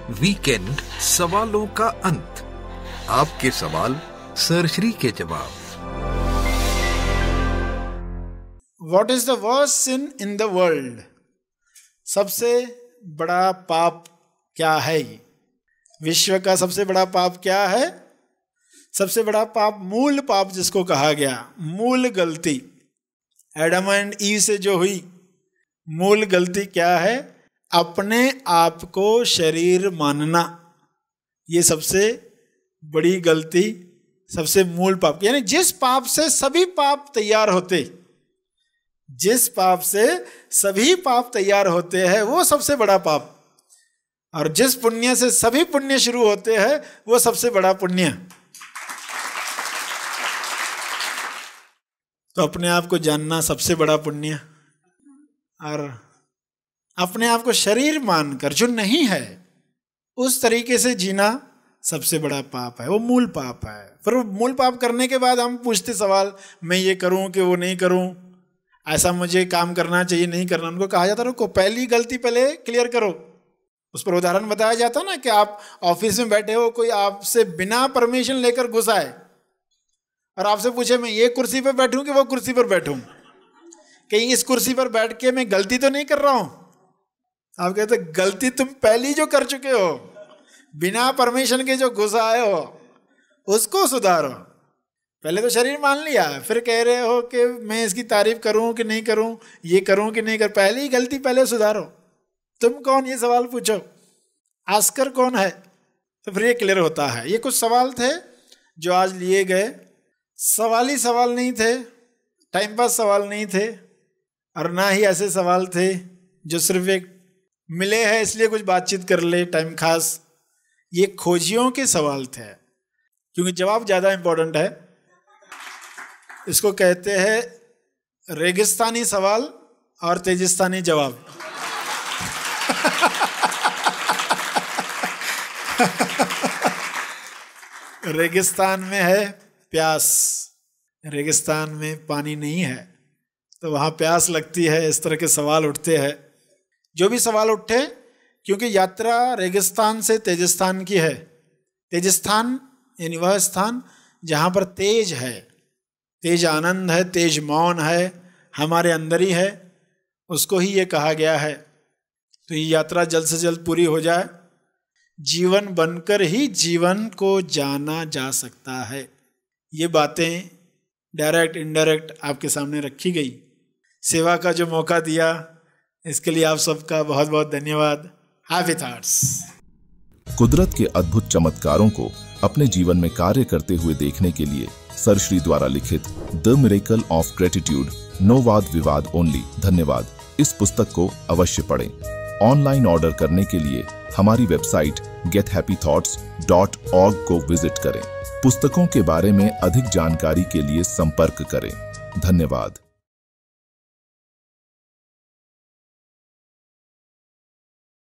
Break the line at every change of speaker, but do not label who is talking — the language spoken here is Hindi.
वीकेंड सवालों का अंत। आपके सवाल सरश्री के जवाब।
What is the worst sin in the world? सबसे बड़ा पाप क्या है? विश्व का सबसे बड़ा पाप क्या है? सबसे बड़ा पाप, मूल पाप जिसको कहा गया, मूल गलती एडम एंड ईव से जो हुई, मूल गलती क्या है? अपने आप को शरीर मानना। ये सबसे बड़ी गलती, सबसे मूल पाप। यानी जिस पाप से सभी पाप तैयार होते, जिस पाप से सभी पाप तैयार होते हैं वो सबसे बड़ा पाप, और जिस पुण्य से सभी पुण्य शुरू होते हैं वो सबसे बड़ा पुण्य। तो अपने आप को जानना सबसे बड़ा पुण्य, और अपने आप को शरीर मानकर जो नहीं है उस तरीके से जीना सबसे बड़ा पाप है। वो मूल पाप है। फिर वो मूल पाप करने के बाद हम पूछते सवाल, मैं ये करूं कि वो नहीं करूं, ऐसा मुझे काम करना चाहिए नहीं करना। उनको कहा जाता रुको, पहली गलती पहले क्लियर करो। उस पर उदाहरण बताया जाता ना कि आप ऑफिस में बैठे हो, कोई आपसे बिना परमिशन लेकर घुस आए और आपसे पूछे मैं ये कुर्सी पर बैठूं कि वो कुर्सी पर बैठूं, कहीं इस कुर्सी पर बैठ के मैं गलती तो नहीं कर रहा हूं। आप कहते गलती तुम पहली जो कर चुके हो, बिना परमिशन के जो घुस आए हो, उसको सुधारो। पहले तो शरीर मान लिया, फिर कह रहे हो कि मैं इसकी तारीफ करूं कि नहीं करूं, ये करूं कि नहीं कर। पहले ही गलती पहले सुधारो। तुम कौन, ये सवाल पूछो। आस्कर कौन है, तो फिर ये क्लियर होता है। ये कुछ सवाल थे जो आज लिए गए। सवाल नहीं थे, टाइम पास सवाल नहीं थे, और ना ही ऐसे सवाल थे जो सिर्फ एक मिले हैं इसलिए कुछ बातचीत कर ले टाइम खास। ये खोजियों के सवाल थे, क्योंकि जवाब ज़्यादा इंपॉर्टेंट है। इसको कहते हैं रेगिस्तानी सवाल और तेजिस्तानी जवाब। रेगिस्तान में है प्यास, रेगिस्तान में पानी नहीं है, तो वहाँ प्यास लगती है। इस तरह के सवाल उठते हैं। जो भी सवाल उठे, क्योंकि यात्रा रेगिस्तान से तेजिस्तान की है। तेजिस्तान यानी वह स्थान जहाँ पर तेज है, तेज आनंद है, तेज मौन है, हमारे अंदर ही है, उसको ही ये कहा गया है। तो ये यात्रा जल्द से जल्द पूरी हो जाए। जीवन बनकर ही जीवन को जाना जा सकता है। ये बातें डायरेक्ट इनडायरेक्ट आपके सामने रखी गई। सेवा का जो मौका दिया, इसके लिए आप सबका बहुत बहुत धन्यवाद। Happy thoughts.
कुदरत के अद्भुत चमत्कारों को अपने जीवन में कार्य करते हुए देखने के लिए सरश्री द्वारा लिखित the miracle of gratitude, no वाद विवाद ओनली, धन्यवाद, इस पुस्तक को अवश्य पढ़ें। ऑनलाइन ऑर्डर करने के लिए हमारी वेबसाइट gethappythoughts.org को विजिट करें। पुस्तकों के बारे में अधिक जानकारी के लिए संपर्क करें। धन्यवाद।